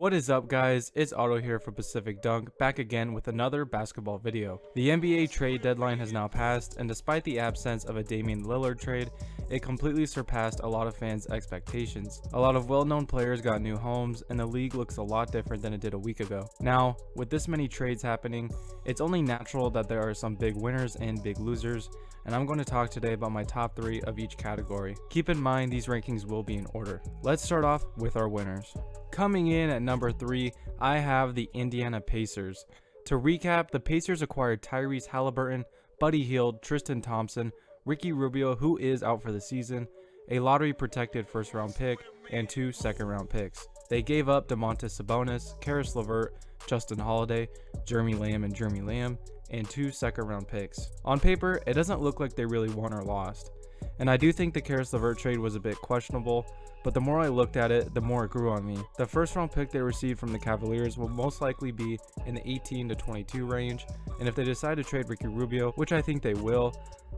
What is up, guys? It's Otto here for Pacific Dunk, back again with another basketball video. The NBA trade deadline has now passed, and despite the absence of a Damian Lillard trade, it completely surpassed a lot of fans' expectations. A lot of well-known players got new homes, and the league looks a lot different than it did a week ago. Now, with this many trades happening, it's only natural that there are some big winners and big losers, and I'm going to talk today about my top 3 of each category. Keep in mind these rankings will be in order. Let's start off with our winners. Coming in at number 3, I have the Indiana Pacers. To recap, the Pacers acquired Tyrese Haliburton, Buddy Hield, Tristan Thompson, Ricky Rubio, who is out for the season, a lottery-protected first-round pick, and 2 second-round picks. They gave up Domantas, Sabonis, Caris LeVert, Justin Holiday, Jeremy Lamb, and 2 second-round picks. On paper, it doesn't look like they really won or lost. And I do think the Caris LeVert trade was a bit questionable, but the more I looked at it, the more it grew on me. The first round pick they received from the Cavaliers will most likely be in the 18 to 22 range, and if they decide to trade Ricky Rubio, which I think they will,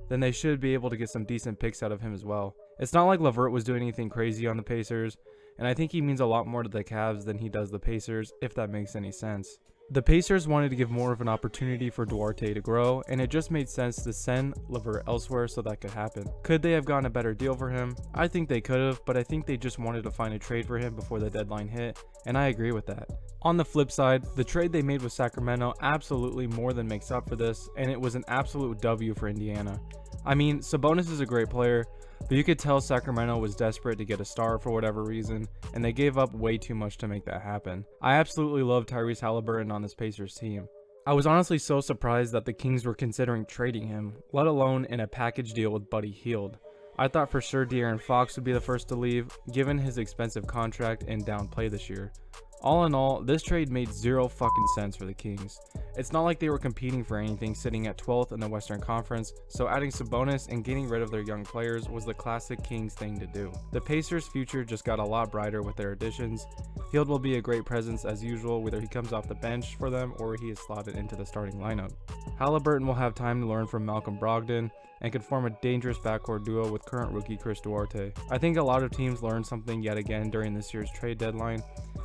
then they should be able to get some decent picks out of him as well. It's not like LeVert was doing anything crazy on the Pacers, and I think he means a lot more to the Cavs than he does the Pacers, if that makes any sense. The Pacers wanted to give more of an opportunity for Duarte to grow, and it just made sense to send LeVert elsewhere so that could happen. Could they have gotten a better deal for him? I think they could have, but I think they just wanted to find a trade for him before the deadline hit, and I agree with that. On the flip side, the trade they made with Sacramento absolutely more than makes up for this, and it was an absolute W for Indiana. I mean, Sabonis is a great player, but you could tell Sacramento was desperate to get a star for whatever reason, and they gave up way too much to make that happen. I absolutely love Tyrese Haliburton on this Pacers team. I was honestly so surprised that the Kings were considering trading him, let alone in a package deal with Buddy Hield. I thought for sure De'Aaron Fox would be the first to leave, given his expensive contract and down play this year. All in all, this trade made zero fucking sense for the Kings. It's not like they were competing for anything sitting at 12th in the Western Conference, so adding Sabonis and getting rid of their young players was the classic Kings thing to do. The Pacers' future just got a lot brighter with their additions. Hield will be a great presence as usual, whether he comes off the bench for them or he is slotted into the starting lineup. Haliburton will have time to learn from Malcolm Brogdon and could form a dangerous backcourt duo with current rookie Chris Duarte. I think a lot of teams learned something yet again during this year's trade deadline,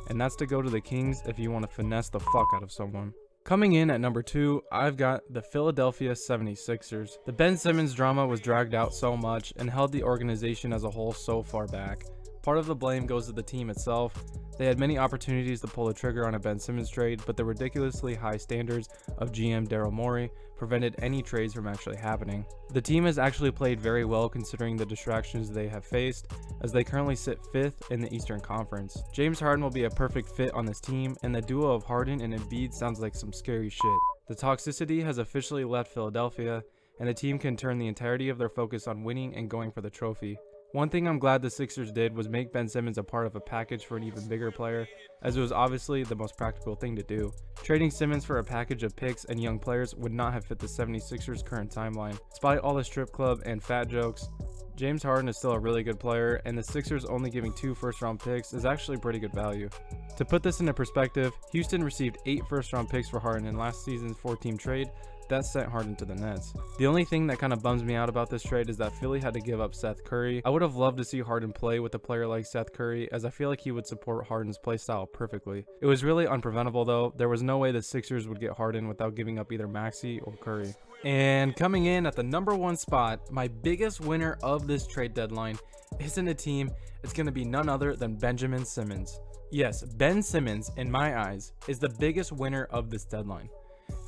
and that's to go to the Kings if you want to finesse the fuck out of someone. Coming in at number 2, I've got the Philadelphia 76ers. The Ben Simmons drama was dragged out so much and held the organization as a whole so far back. Part of the blame goes to the team itself. They had many opportunities to pull the trigger on a Ben Simmons trade, but the ridiculously high standards of GM Daryl Morey prevented any trades from actually happening. The team has actually played very well considering the distractions they have faced, as they currently sit 5th in the Eastern Conference. James Harden will be a perfect fit on this team, and the duo of Harden and Embiid sounds like some scary shit. The toxicity has officially left Philadelphia, and the team can turn the entirety of their focus on winning and going for the trophy. One thing I'm glad the Sixers did was make Ben Simmons a part of a package for an even bigger player, as it was obviously the most practical thing to do. Trading Simmons for a package of picks and young players would not have fit the 76ers' current timeline. Despite all the strip club and fat jokes, James Harden is still a really good player, and the Sixers only giving 2 first-round picks is actually pretty good value. To put this into perspective, Houston received 8 first-round picks for Harden in last season's 4-team trade. That sent Harden to the Nets. The only thing that kind of bums me out about this trade is that Philly had to give up Seth Curry. I would have loved to see Harden play with a player like Seth Curry, as I feel like he would support Harden's playstyle perfectly. It was really unpreventable though. There was no way the Sixers would get Harden without giving up either Maxey or Curry. And coming in at the number 1 spot, my biggest winner of this trade deadline isn't a team. It's going to be none other than Benjamin Simmons. Yes, Ben Simmons, in my eyes, is the biggest winner of this deadline.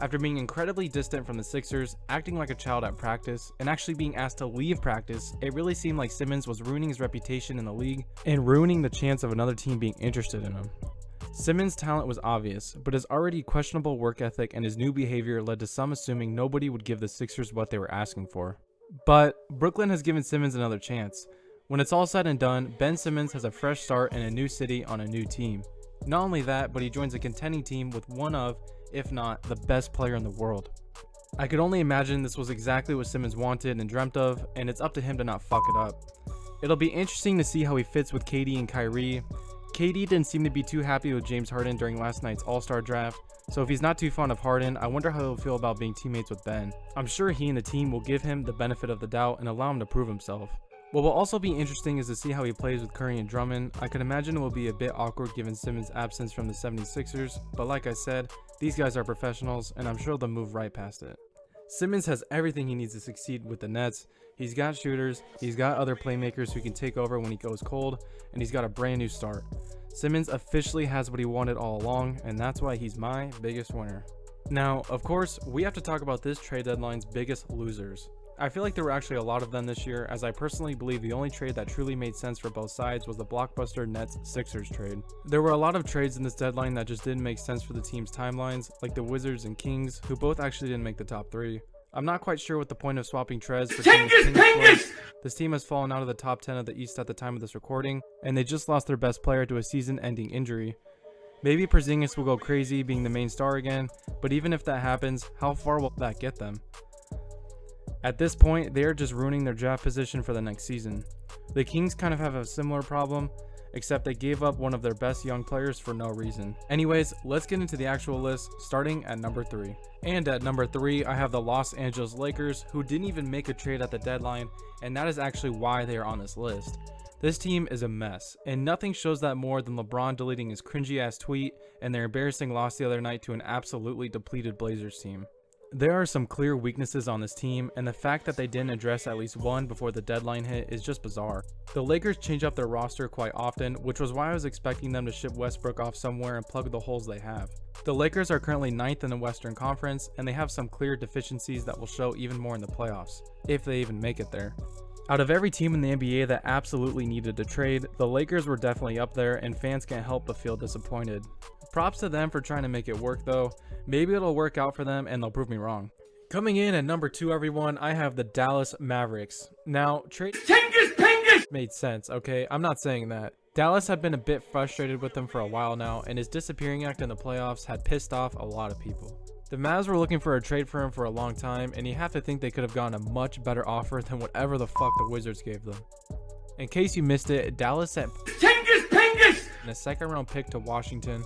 After being incredibly distant from the Sixers, acting like a child at practice, and actually being asked to leave practice, it really seemed like Simmons was ruining his reputation in the league and ruining the chance of another team being interested in him. Simmons' talent was obvious, but his already questionable work ethic and his new behavior led to some assuming nobody would give the Sixers what they were asking for. But Brooklyn has given Simmons another chance. When it's all said and done, Ben Simmons has a fresh start in a new city on a new team. Not only that, but he joins a contending team with one of, if not the best player in the world. I could only imagine this was exactly what Simmons wanted and dreamt of, and it's up to him to not fuck it up. It'll be interesting to see how he fits with KD and Kyrie. KD didn't seem to be too happy with James Harden during last night's All-Star draft, so if he's not too fond of Harden, I wonder how he'll feel about being teammates with Ben. I'm sure he and the team will give him the benefit of the doubt and allow him to prove himself. What will also be interesting is to see how he plays with Curry and Drummond. I could imagine it will be a bit awkward given Simmons' absence from the 76ers, but like I said, these guys are professionals and I'm sure they'll move right past it. Simmons has everything he needs to succeed with the Nets. He's got shooters, he's got other playmakers who can take over when he goes cold, and he's got a brand new start. Simmons officially has what he wanted all along, and that's why he's my biggest winner. Now, of course, we have to talk about this trade deadline's biggest losers. I feel like there were actually a lot of them this year, as I personally believe the only trade that truly made sense for both sides was the blockbuster Nets-Sixers trade. There were a lot of trades in this deadline that just didn't make sense for the team's timelines, like the Wizards and Kings, who both actually didn't make the top 3. I'm not quite sure what the point of swapping Trez for Kings was. This team has fallen out of the top 10 of the East at the time of this recording, and they just lost their best player to a season-ending injury. Maybe Porzingis will go crazy being the main star again, but even if that happens, how far will that get them? At this point, they are just ruining their draft position for the next season. The Kings kind of have a similar problem, except they gave up one of their best young players for no reason. Anyways, let's get into the actual list, starting at number 3. And at number 3, I have the Los Angeles Lakers, who didn't even make a trade at the deadline, and that is actually why they are on this list. This team is a mess, and nothing shows that more than LeBron deleting his cringy ass tweet and their embarrassing loss the other night to an absolutely depleted Blazers team. There are some clear weaknesses on this team, and the fact that they didn't address at least one before the deadline hit is just bizarre. The Lakers change up their roster quite often, which was why I was expecting them to ship Westbrook off somewhere and plug the holes they have. The Lakers are currently 9th in the Western Conference, and they have some clear deficiencies that will show even more in the playoffs, if they even make it there. Out of every team in the NBA that absolutely needed a trade, the Lakers were definitely up there, and fans can't help but feel disappointed. Props to them for trying to make it work though. Maybe it'll work out for them and they'll prove me wrong. Coming in at number 2, everyone, I have the Dallas Mavericks. Now, trade made sense, okay? I'm not saying that. Dallas had been a bit frustrated with them for a while now, and his disappearing act in the playoffs had pissed off a lot of people. The Mavs were looking for a trade for him for a long time, and you have to think they could have gotten a much better offer than whatever the fuck the Wizards gave them. In case you missed it, Dallas sent a second-round pick to Washington.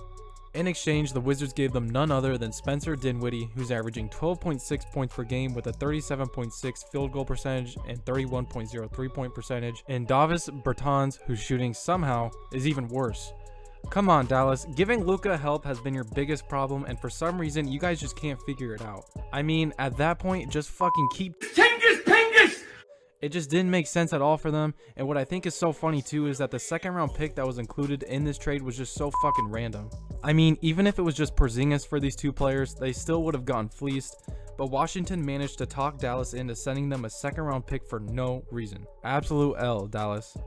In exchange, the Wizards gave them none other than Spencer Dinwiddie, who's averaging 12.6 points per game with a 37.6 field goal percentage and 31.0 3-point percentage, and Davis Bertans, whose shooting somehow is even worse. Come on, Dallas, giving Luka help has been your biggest problem, and for some reason, you guys just can't figure it out. I mean, at that point, just fucking keep It just didn't make sense at all for them, and what I think is so funny too is that the second round pick that was included in this trade was just so fucking random. I mean, even if it was just Porzingis for these two players, they still would have gotten fleeced, but Washington managed to talk Dallas into sending them a second round pick for no reason. Absolute L, Dallas.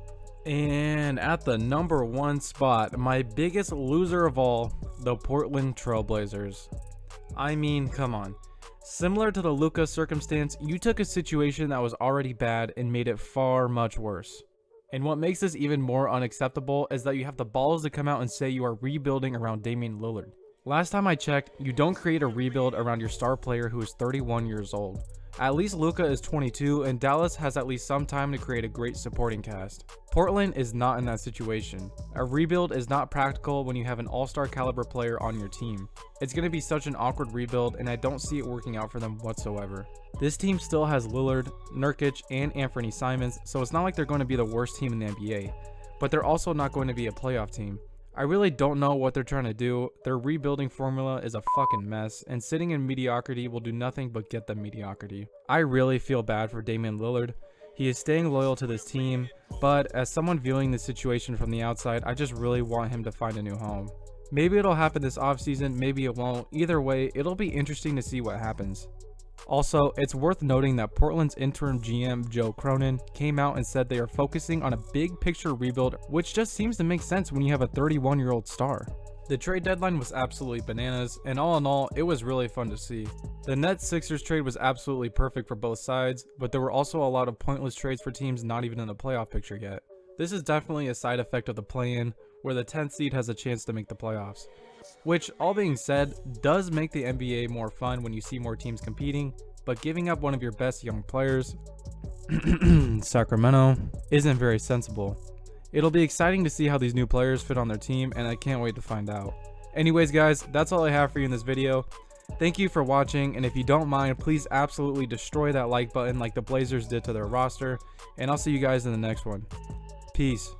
And at the number 1 spot, my biggest loser of all, the Portland Trail Blazers. I mean, come on. Similar to the Luka circumstance, you took a situation that was already bad and made it far much worse. And what makes this even more unacceptable is that you have the balls to come out and say you are rebuilding around Damian Lillard. Last time I checked, you don't create a rebuild around your star player who is 31 years old. At least Luka is 22, and Dallas has at least some time to create a great supporting cast. Portland is not in that situation. A rebuild is not practical when you have an all-star caliber player on your team. It's going to be such an awkward rebuild, and I don't see it working out for them whatsoever. This team still has Lillard, Nurkic, and Anthony Simons, so it's not like they're going to be the worst team in the NBA. But they're also not going to be a playoff team. I really don't know what they're trying to do. Their rebuilding formula is a fucking mess, and sitting in mediocrity will do nothing but get them mediocrity. I really feel bad for Damian Lillard. He is staying loyal to this team, but as someone viewing the situation from the outside, I just really want him to find a new home. Maybe it'll happen this offseason, maybe it won't. Either way, it'll be interesting to see what happens. Also, it's worth noting that Portland's interim GM Joe Cronin came out and said they are focusing on a big picture rebuild, which just seems to make sense when you have a 31-year-old star. The trade deadline was absolutely bananas, and all in all, it was really fun to see. The Nets-Sixers trade was absolutely perfect for both sides, but there were also a lot of pointless trades for teams not even in the playoff picture yet. This is definitely a side effect of the play-in, where the 10th seed has a chance to make the playoffs. Which, all being said, does make the NBA more fun when you see more teams competing, but giving up one of your best young players, Sacramento, isn't very sensible. It'll be exciting to see how these new players fit on their team, and I can't wait to find out. Anyways guys, that's all I have for you in this video. Thank you for watching, and if you don't mind, please absolutely destroy that like button like the Blazers did to their roster, and I'll see you guys in the next one. Peace.